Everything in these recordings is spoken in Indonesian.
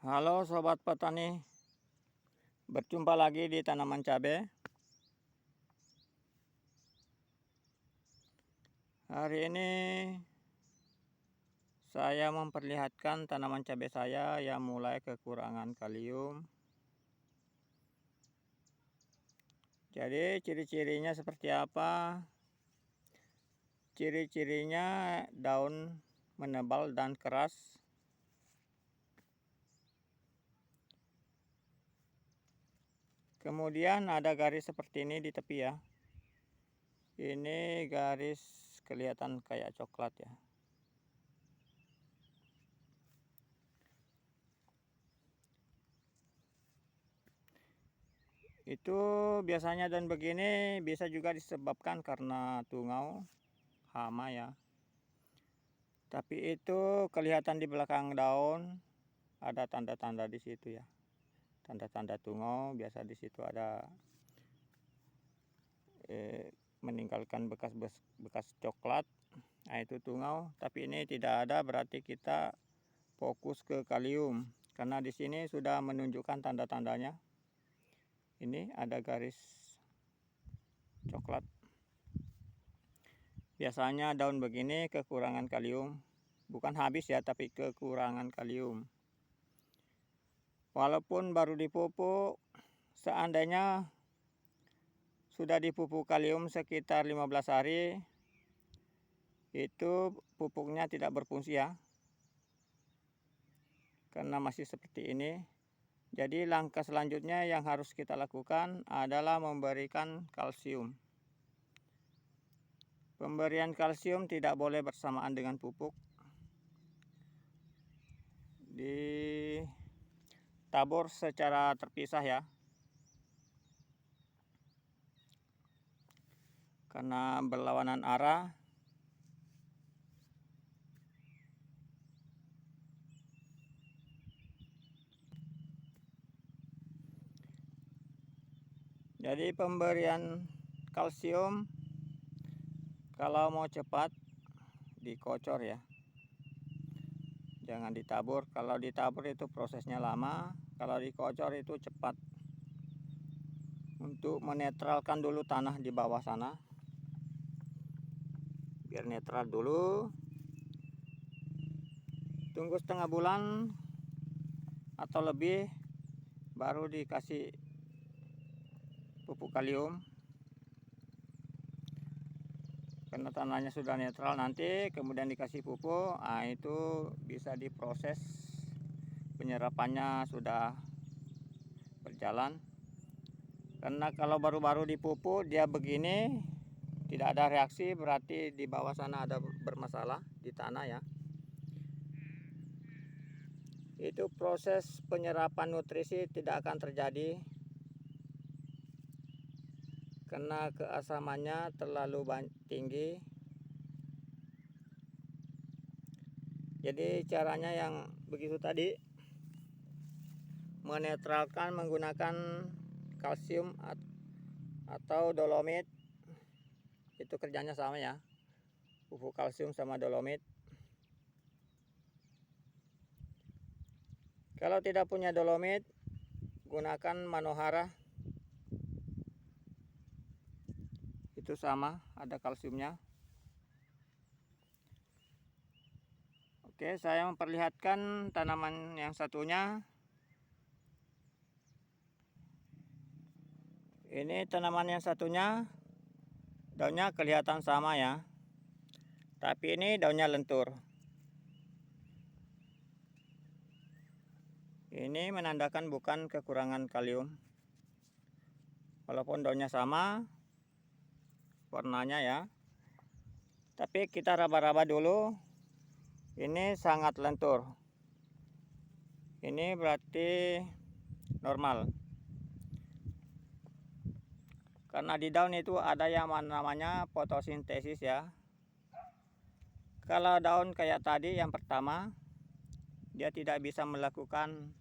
Halo sobat petani, berjumpa lagi di tanaman cabai. Hari ini saya memperlihatkan tanaman cabai saya yang mulai kekurangan kalium. Jadi ciri-cirinya seperti apa? Ciri-cirinya daun menebal dan keras. Kemudian ada garis seperti ini di tepi ya. Ini garis kelihatan kayak coklat ya. Itu biasanya daun begini bisa juga disebabkan karena tungau, hama ya. Tapi itu kelihatan di belakang daun ada tanda-tanda di situ ya. Tanda-tanda tungau, biasa di situ ada meninggalkan bekas coklat. Nah, itu tungau, tapi ini tidak ada, berarti kita fokus ke kalium karena di sini sudah menunjukkan tanda-tandanya. Ini ada garis coklat. Biasanya daun begini kekurangan kalium, bukan habis ya, tapi kekurangan kalium. Walaupun baru dipupuk, seandainya sudah dipupuk kalium sekitar 15 hari, itu pupuknya tidak berfungsi ya, karena masih seperti ini. Jadi langkah selanjutnya yang harus kita lakukan adalah memberikan kalsium. Pemberian kalsium tidak boleh bersamaan dengan pupuk. Ditabur secara terpisah ya, karena berlawanan arah. Jadi pemberian kalsium kalau mau cepat dikocor ya, jangan ditabur. Kalau ditabur itu prosesnya lama, kalau dikocor itu cepat. Untuk menetralkan dulu tanah di bawah sana, biar netral dulu. Tunggu setengah bulan atau lebih baru dikasih pupuk kalium. Karena tanahnya sudah netral, nanti kemudian dikasih pupuk, nah itu bisa diproses, penyerapannya sudah berjalan. Karena kalau baru-baru dipupuk dia begini tidak ada reaksi, berarti di bawah sana ada bermasalah di tanah ya. Itu proses penyerapan nutrisi tidak akan terjadi karena keasamannya terlalu tinggi. Jadi caranya yang begitu tadi, menetralkan menggunakan kalsium atau dolomit, itu kerjanya sama ya, pupuk kalsium sama dolomit. Kalau tidak punya dolomit, gunakan manohara, itu sama, ada kalsiumnya. Oke, saya memperlihatkan tanaman yang satunya. Ini tanaman yang satunya, daunnya kelihatan sama ya, tapi ini daunnya lentur. Ini menandakan bukan kekurangan kalium, walaupun daunnya sama warnanya ya, tapi kita raba-raba dulu. Ini sangat lentur, ini berarti normal. Karena di daun itu ada yang namanya fotosintesis ya. Kalau daun kayak tadi yang pertama, dia tidak bisa melakukan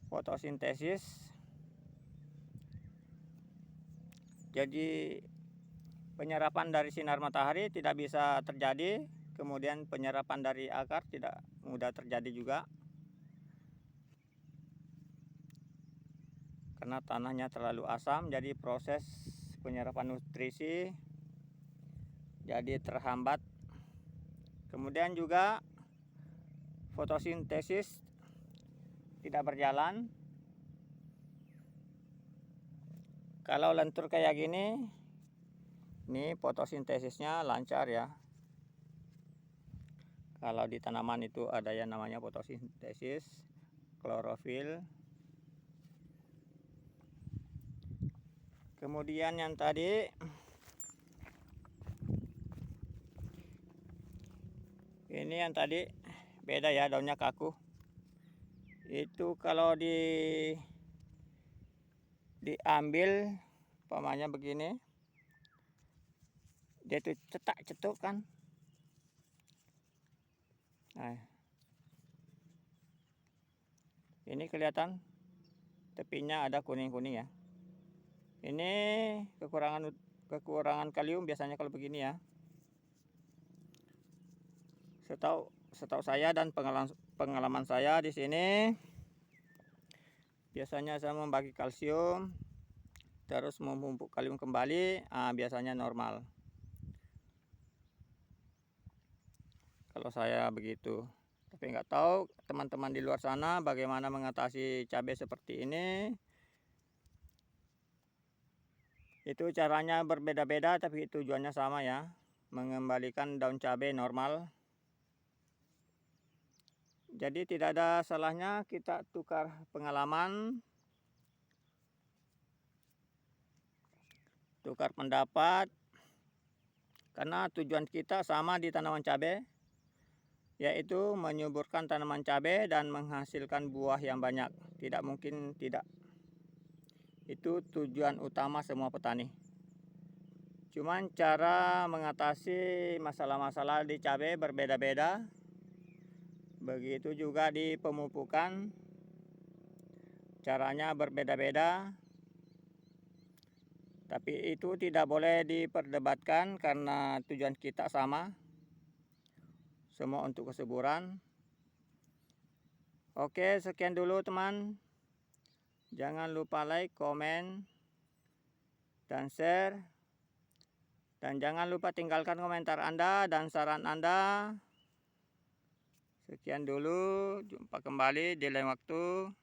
fotosintesis, jadi penyerapan dari sinar matahari tidak bisa terjadi. Kemudian penyerapan dari akar tidak mudah terjadi juga. karena tanahnya terlalu asam, jadi proses penyerapan nutrisi jadi terhambat. Kemudian juga fotosintesis tidak berjalan. Kalau lentur kayak gini, ini fotosintesisnya lancar ya. Kalau di tanaman itu ada yang namanya fotosintesis, klorofil. Kemudian yang tadi ini yang tadi beda ya, daunnya kaku. Itu kalau diambil umpamanya begini, dia tuh cetak-cetuk kan. Nah, ini kelihatan tepinya ada kuning-kuning ya. Ini kekurangan kalium biasanya kalau begini ya. Setahu saya dan pengalaman saya di sini, biasanya saya membagi kalsium terus memupuk kalium kembali, biasanya normal. Kalau saya begitu. Tapi nggak tahu teman-teman di luar sana bagaimana mengatasi cabai seperti ini. Itu caranya berbeda-beda tapi tujuannya sama ya, mengembalikan daun cabai normal. Jadi tidak ada salahnya kita tukar pengalaman, tukar pendapat, karena tujuan kita sama di tanaman cabai, yaitu menyuburkan tanaman cabai dan menghasilkan buah yang banyak. Tidak mungkin tidak. Itu tujuan utama semua petani. Cuman cara mengatasi masalah-masalah di cabai berbeda-beda. Begitu juga di pemupukan, caranya berbeda-beda. Tapi itu tidak boleh diperdebatkan karena tujuan kita sama. Semua untuk kesuburan. Oke, sekian dulu teman. Jangan lupa like, komen, dan share. Dan jangan lupa tinggalkan komentar Anda dan saran Anda. Sekian dulu, jumpa kembali di lain waktu.